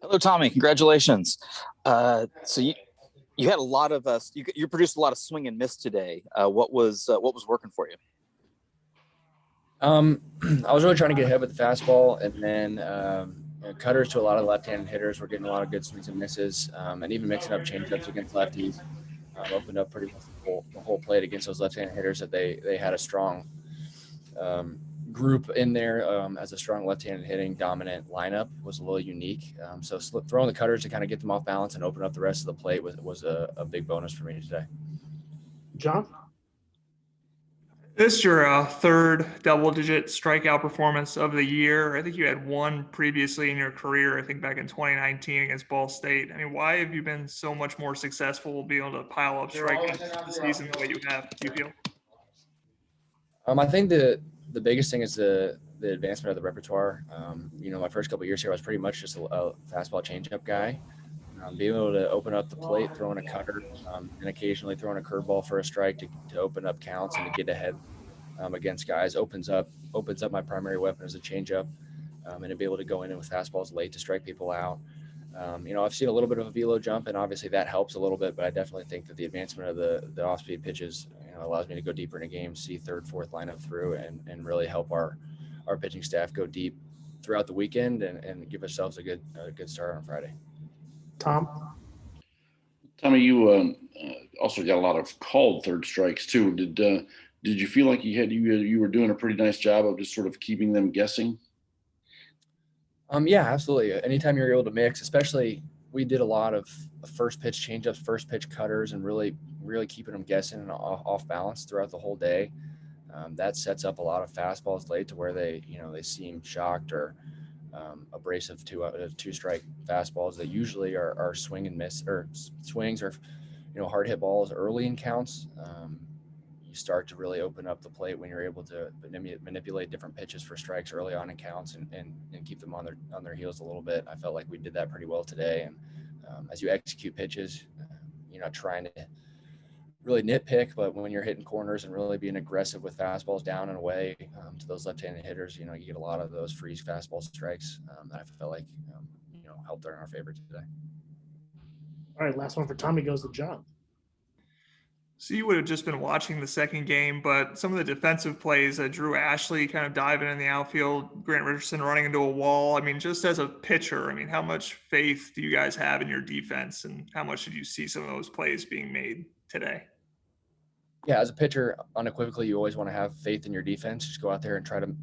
Hello, Tommy. Congratulations. You had a lot of you produced a lot of swing and miss today. What was working for you? Um, I was really trying to get ahead with the fastball, and then cutters to a lot of left-handed hitters. We're getting a lot of good swings and misses, and even mixing up changeups against lefties. Opened up pretty much the whole plate against those left-handed hitters. That they had a strong um, group in there as a strong left-handed hitting dominant lineup was a little unique. So throwing the cutters to kind of get them off balance and open up the rest of the plate was a big bonus for me today. John? This is your third double-digit strikeout performance of the year. I think you had one previously in your career, I think back in 2019 against Ball State. I mean, why have you been so much more successful being able to pile up strikeouts this season the way you have, do you feel? I think the biggest thing is the advancement of the repertoire. My first couple of years here, I was pretty much just a fastball changeup guy. Being able to open up the plate, throwing a cutter, and occasionally throwing a curveball for a strike to open up counts and to get ahead against guys opens up my primary weapon as a changeup, and to be able to go in with fastballs late to strike people out. I've seen a little bit of a velo jump, and obviously that helps a little bit, but I definitely think that the advancement of the off-speed pitches allows me to go deeper in a game, see third, fourth lineup through, and really help our pitching staff go deep throughout the weekend and give ourselves a good start on Friday. Tom? Tommy, you also got a lot of called third strikes too. Did you feel like you were doing a pretty nice job of just sort of keeping them guessing? Yeah, absolutely. Anytime you're able to mix, especially we did a lot of first pitch changeups, first pitch cutters, and really keeping them guessing and off balance throughout the whole day. That sets up a lot of fastballs late to where they seem shocked or abrasive two strike fastballs that usually are swing and miss or swings or hard hit balls early in counts. You start to really open up the plate when you're able to manipulate different pitches for strikes early on in counts and keep them on their heels a little bit. I felt like we did that pretty well today. And as you execute pitches, you're not trying to really nitpick, but when you're hitting corners and really being aggressive with fastballs down and away to those left-handed hitters, you get a lot of those freeze fastball strikes that I felt like helped in our favor today. All right, last one for Tommy goes to John. So you would have just been watching the second game, but some of the defensive plays, Drew Ashley kind of diving in the outfield, Grant Richardson running into a wall. I mean, just as a pitcher, how much faith do you guys have in your defense, and how much did you see some of those plays being made today? Yeah, as a pitcher, unequivocally, you always want to have faith in your defense. Just go out there and try to,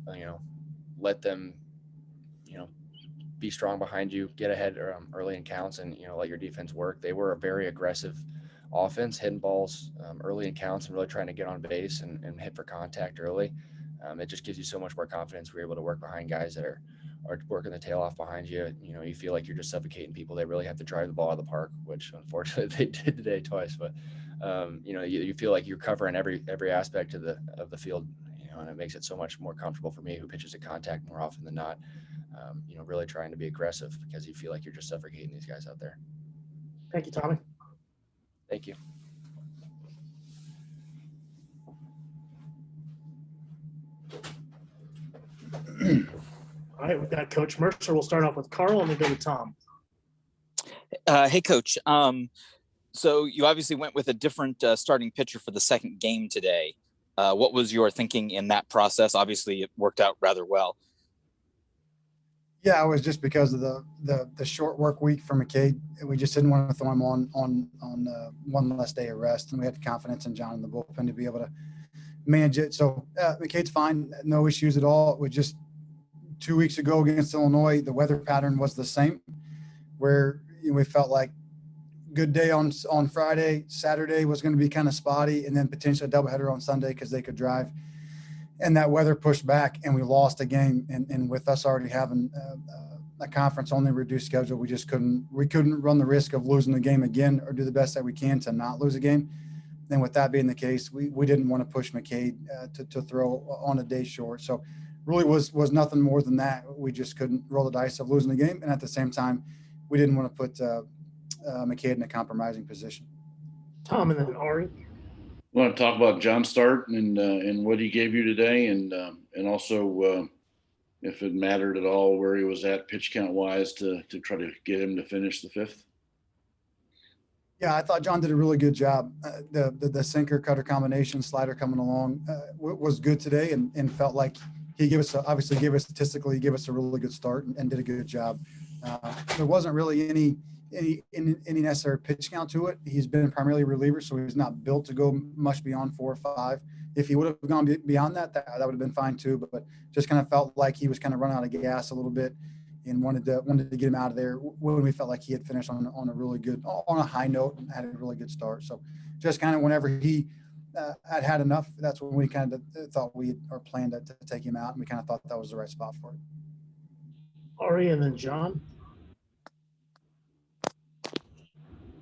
let them, be strong behind you, get ahead early in counts, and let your defense work. They were a very aggressive offense, hitting balls early in counts and really trying to get on base and hit for contact early. It just gives you so much more confidence. We're able to work behind guys that are working the tail off behind you. You feel like you're just suffocating people. They really have to drive the ball out of the park, which unfortunately they did today twice. But you feel like you're covering every aspect of the field, and it makes it so much more comfortable for me, who pitches at contact more often than not. Really trying to be aggressive because you feel like you're just suffocating these guys out there. Thank you, Tommy. Thank you. All right, we've got Coach Mercer. We'll start off with Carl and then go to Tom. Hey, Coach. So you obviously went with a different starting pitcher for the second game today. What was your thinking in that process? Obviously, it worked out rather well. Yeah, it was just because of the short work week for McCade. We just didn't want to throw him on one less day of rest, and we had confidence in John in the bullpen to be able to manage it. So McCade's fine, no issues at all. We just 2 weeks ago against Illinois, the weather pattern was the same, where we felt like good day on Friday, Saturday was going to be kind of spotty, and then potentially a doubleheader on Sunday because they could drive. And that weather pushed back, and we lost a game. And with us already having a conference only reduced schedule, we couldn't run the risk of losing the game again, or do the best that we can to not lose a game. And with that being the case, we didn't want to push McCade to throw on a day short. So really was nothing more than that. We just couldn't roll the dice of losing the game, and at the same time, we didn't want to put McCade in a compromising position. Tom and then Ari. I want to talk about John's start and what he gave you today, and also if it mattered at all where he was at pitch count wise to try to get him to finish the fifth? Yeah, I thought John did a really good job. The sinker cutter combination slider coming along was good today, and felt like he gave us obviously gave us statistically gave us a really good start and did a good job. There wasn't really any necessary pitch count to it. He's been primarily a reliever, so he's not built to go much beyond 4 or 5. If he would have gone beyond that, that would have been fine too. But just kind of felt like he was kind of running out of gas a little bit, and wanted to get him out of there when we felt like he had finished on a high note and had a really good start. So just kind of whenever he had enough, that's when we kind of thought our plan to take him out, and we kind of thought that was the right spot for it. Ari and then John.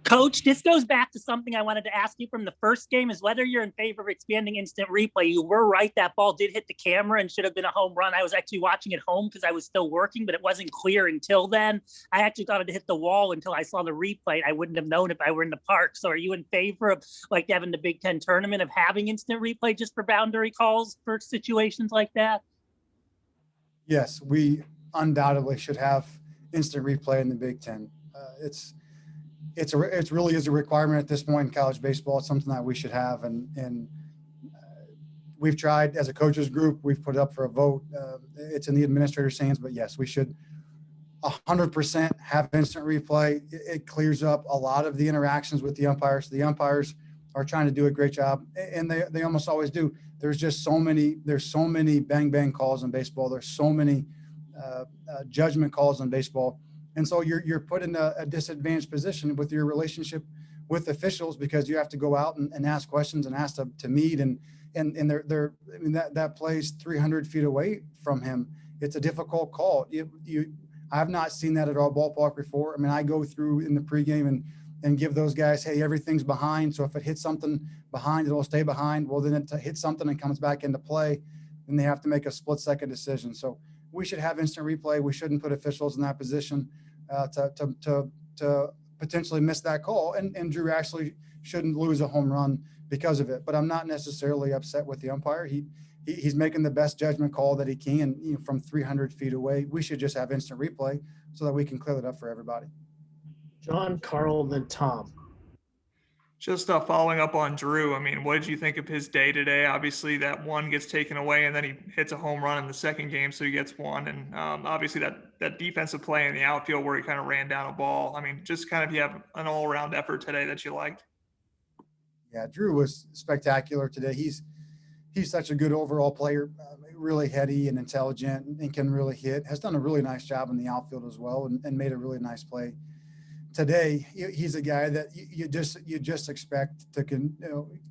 Coach, this goes back to something I wanted to ask you from the first game, is whether you're in favor of expanding instant replay. You were right. That ball did hit the camera and should have been a home run. I was actually watching at home because I was still working, but it wasn't clear until then. I actually thought it hit the wall until I saw the replay. I wouldn't have known if I were in the park. So are you in favor of, like having the Big Ten tournament, of having instant replay just for boundary calls for situations like that? Yes, we undoubtedly should have instant replay in the Big Ten. It really is a requirement at this point in college baseball. It's something that we should have, and we've tried as a coaches group. We've put it up for a vote. It's in the administrator's hands, but yes, we should 100% have instant replay. It clears up a lot of the interactions with the umpires. The umpires are trying to do a great job, and they almost always do. There's so many bang calls in baseball. There's so many judgment calls in baseball. And so you're put in a disadvantaged position with your relationship with officials, because you have to go out and ask questions and ask to meet, and they're I mean, that plays 300 feet away from him. It's a difficult call. I've not seen that at our ballpark before. I mean, I go through in the pregame and give those guys, hey, everything's behind. So if it hits something behind, it'll stay behind. Well, then it hits something and comes back into play, and they have to make a split-second decision. So we should have instant replay. We shouldn't put officials in that position to potentially miss that call. And Drew actually shouldn't lose a home run because of it. But I'm not necessarily upset with the umpire. He's making the best judgment call that he can, from 300 feet away. We should just have instant replay so that we can clear it up for everybody. John, Carl, then Tom. Just following up on Drew, I mean, what did you think of his day today? Obviously, that one gets taken away, and then he hits a home run in the second game, so he gets one. And obviously, that defensive play in the outfield where he kind of ran down a ball. I mean, just kind of you have an all-around effort today that you liked. Yeah, Drew was spectacular today. He's such a good overall player, really heady and intelligent, and can really hit. Has done a really nice job in the outfield as well, and made a really nice play today. He's a guy that you just expect to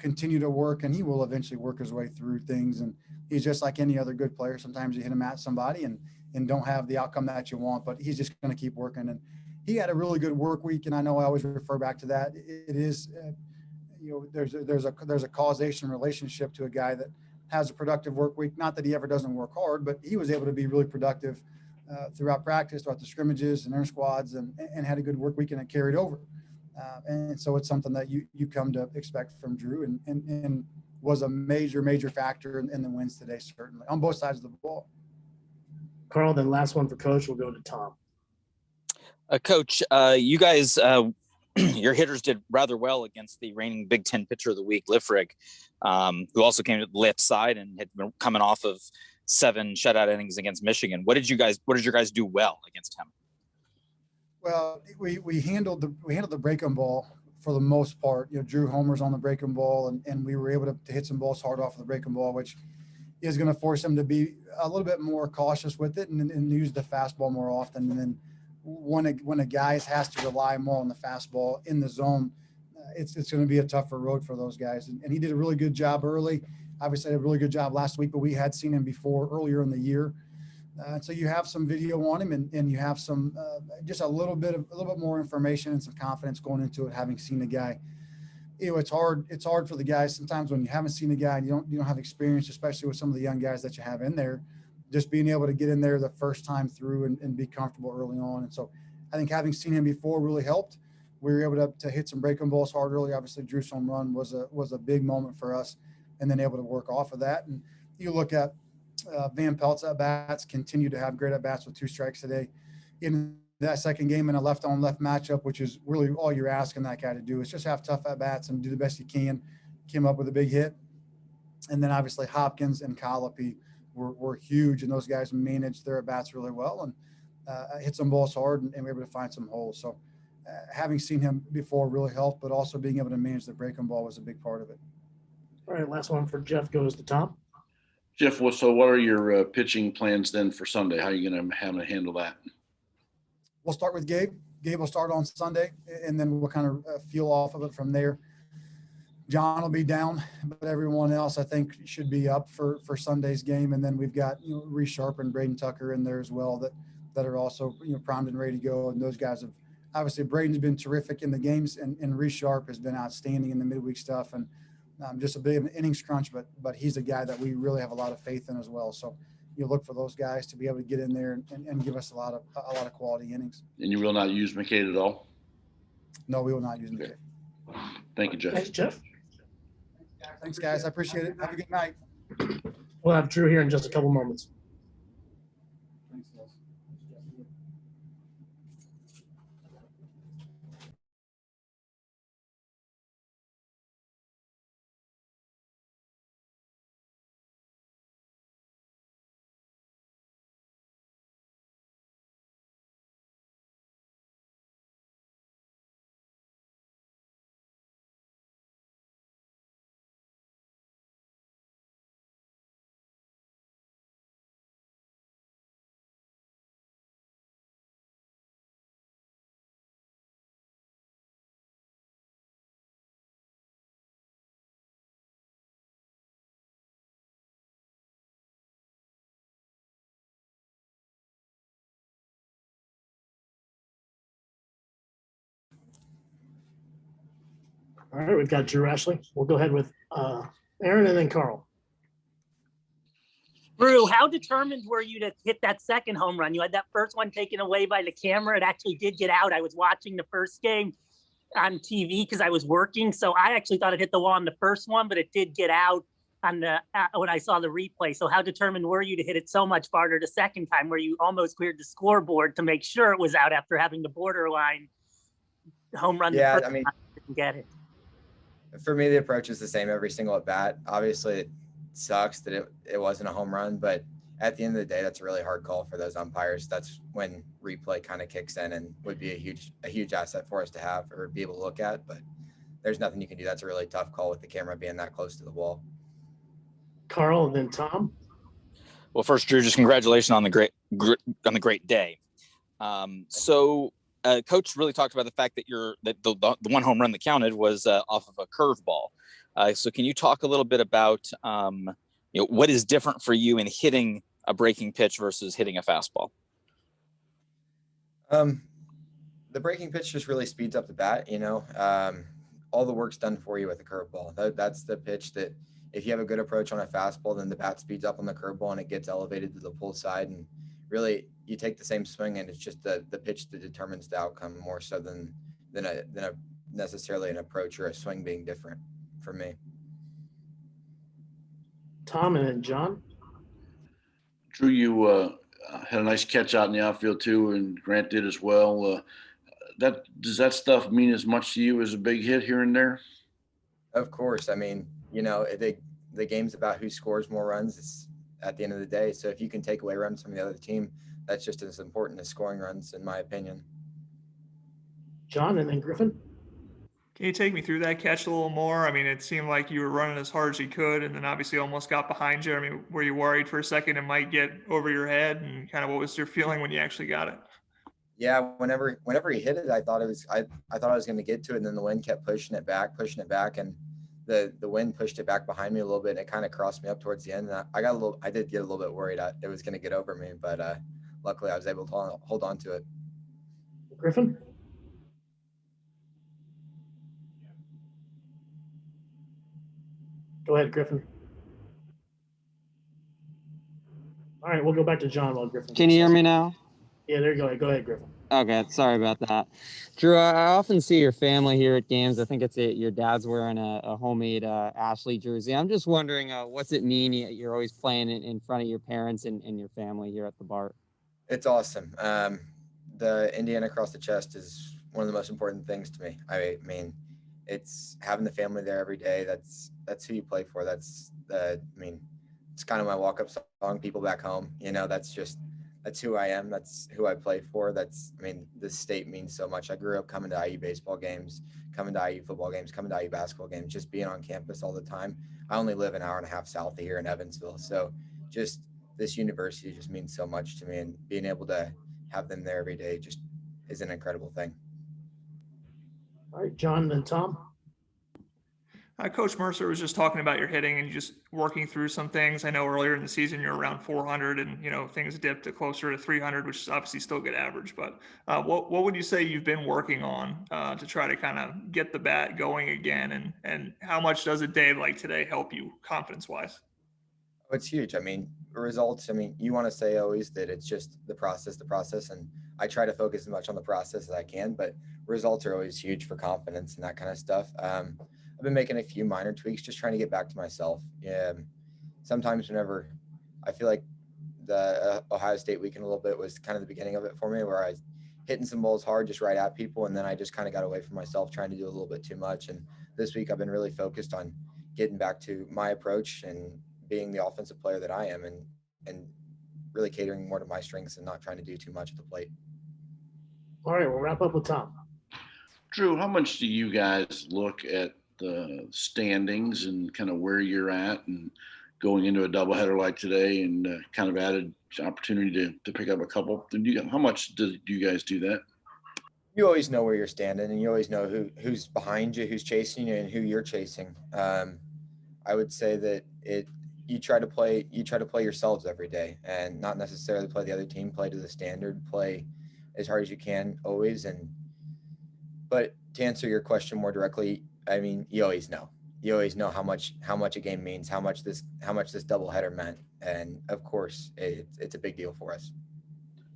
continue to work, and he will eventually work his way through things. And he's just like any other good player. Sometimes you hit him at somebody and don't have the outcome that you want, but he's just going to keep working. And he had a really good work week, and I know I always refer back to that. It is, there's a causation relationship to a guy that has a productive work week. Not that he ever doesn't work hard, but he was able to be really productive throughout practice, throughout the scrimmages and inter squads, and had a good work week, and it carried over. And so it's something that you come to expect from Drew, and was a major factor in the wins today, certainly on both sides of the ball. Carl, then last one for Coach. We'll go to Tom. Coach, you guys, your hitters did rather well against the reigning Big Ten pitcher of the week, Lifrig, who also came to the left side and had been coming off of 7 shutout innings against Michigan. What did your guys do well against him? Well, we handled the breaking ball for the most part. Drew homers on the breaking ball, and we were able to hit some balls hard off of the breaking ball, which is going to force him to be a little bit more cautious with it and use the fastball more often. And then when a guy has to rely more on the fastball in the zone, it's going to be a tougher road for those guys. And he did a really good job early. Obviously, did a really good job last week, but we had seen him before earlier in the year. So you have some video on him, and you have some just a little bit more information and some confidence going into it, having seen the guy. It's hard for the guys sometimes when you haven't seen the guy and you don't have experience, especially with some of the young guys that you have in there, just being able to get in there the first time through and be comfortable early on. And so I think having seen him before really helped. We were able to hit some breaking balls hard early. Obviously, Drew's home run was a big moment for us, and then able to work off of that. And you look at Van Pelt's at bats continue to have great at bats with 2 strikes today. In that second game in a left on left matchup, which is really all you're asking that guy to do is just have tough at bats and do the best you can. Came up with a big hit. And then obviously Hopkins and Colopy were huge, and those guys managed their at bats really well and hit some balls hard and were able to find some holes. So having seen him before really helped, but also being able to manage the breaking ball was a big part of it. All right, last one for Jeff goes to Tom. Jeff, so what are your pitching plans then for Sunday? How are you going to handle that? We'll start with Gabe. Gabe will start on Sunday, and then we'll kind of feel off of it from there. John will be down, but everyone else I think should be up for Sunday's game. And then we've got Reese Sharp and Braden Tucker in there as well that are also primed and ready to go. And those guys have obviously Braden's been terrific in the games, and Reese Sharp has been outstanding in the midweek stuff. And just a bit of an innings crunch, but he's a guy that we really have a lot of faith in as well. So you look for those guys to be able to get in there and give us a lot of quality innings. And you will not use McCade at all? No, we will not use McCade. Thank you, Jeff. Thanks, Jeff. Thanks, guys. I appreciate it. Have a good night. We'll have Drew here in just a couple moments. All right, we've got Drew Ashley. We'll go ahead with Aaron and then Carl. Drew, how determined were you to hit that second home run? You had that first one taken away by the camera. It actually did get out. I was watching the first game on TV because I was working. So I actually thought it hit the wall on the first one, but it did get out on the when I saw the replay. So how determined were you to hit it so much farther the second time where you almost cleared the scoreboard to make sure it was out after having the borderline home run? Yeah, I mean, didn't get it. For me, the approach is the same every single at bat. Obviously, it sucks that it wasn't a home run, but at the end of the day, that's a really hard call for those umpires. That's when replay kind of kicks in and would be a huge asset for us to have or be able to look at. But there's nothing you can do. That's a really tough call with the camera being that close to the wall. Carl and then Tom. Well, first, Drew, just congratulations on the great day. Coach really talked about the fact that the one home run that counted was off of a curveball. So can you talk a little bit about what is different for you in hitting a breaking pitch versus hitting a fastball? The breaking pitch just really speeds up the bat. All the work's done for you with a curveball. That's the pitch that if you have a good approach on a fastball, then the bat speeds up on the curveball and it gets elevated to the pull side. And really, you take the same swing and it's just the pitch that determines the outcome more so than necessarily an approach or a swing being different for me. Tom and then John. Drew, you had a nice catch out in the outfield too, and Grant did as well. Does that stuff mean as much to you as a big hit here and there? Of course. I mean, the game's about who scores more runs at the end of the day. So if you can take away runs from the other team, that's just as important as scoring runs, in my opinion. John and then Griffin. Can you take me through that catch a little more? I mean, it seemed like you were running as hard as you could and then obviously almost got behind you. I mean, were you worried for a second it might get over your head, and kind of what was your feeling when you actually got it? Yeah, whenever he hit it, I thought I thought I was going to get to it, and then the wind kept pushing it back, and the wind pushed it back behind me a little bit, and it kind of crossed me up towards the end. And I did get a little bit worried it was going to get over me, but luckily I was able to hold on to it. Griffin. Go ahead, Griffin. All right, we'll go back to John while Griffin. Can you hear me now? Yeah, there you go. Go ahead, Griffin. Okay, sorry about that. Drew, I often see your family here at games. I think your dad's wearing a homemade Ashley jersey. I'm just wondering, what's it mean you're always playing in front of your parents and your family here at the Bart? It's awesome. The Indiana across the chest is one of the most important things to me. I mean, it's having the family there every day. That's who you play for. It's kind of my walk-up song. People back home, that's who I am. That's who I play for. This state means so much. I grew up coming to IU baseball games, coming to IU football games, coming to IU basketball games, just being on campus all the time. I only live an hour and a half south of here in Evansville, so just this university just means so much to me, and being able to have them there every day just is an incredible thing. All right, John, then Tom. Coach Mercer was just talking about your hitting and just working through some things. I know earlier in the season you're around 400, and things dipped to closer to 300, which is obviously still good average. But what would you say you've been working on to try to kind of get the bat going again, and how much does a day like today help you confidence wise? Oh, it's huge. Results. You want to say always that it's just the process, and I try to focus as much on the process as I can, but results are always huge for confidence and that kind of stuff. I've been making a few minor tweaks, just trying to get back to myself. Sometimes whenever I feel like the Ohio State weekend a little bit was kind of the beginning of it for me, where I was hitting some balls hard just right at people, and then I just kind of got away from myself, trying to do a little bit too much. And this week I've been really focused on getting back to my approach and being the offensive player that I am, and really catering more to my strengths and not trying to do too much at the plate. All right, we'll wrap up with Tom. Drew, how much do you guys look at the standings and kind of where you're at, and going into a doubleheader like today, and kind of added opportunity to pick up a couple? How much do you guys do that? You always know where you're standing, and you always know who's behind you, who's chasing you, and who you're chasing. I would say that you try to play yourselves every day, and not necessarily play the other team. Play to the standard. Play as hard as you can always. But to answer your question more directly, you always know. You always know how much a game means, how much this doubleheader meant, and of course, it's a big deal for us.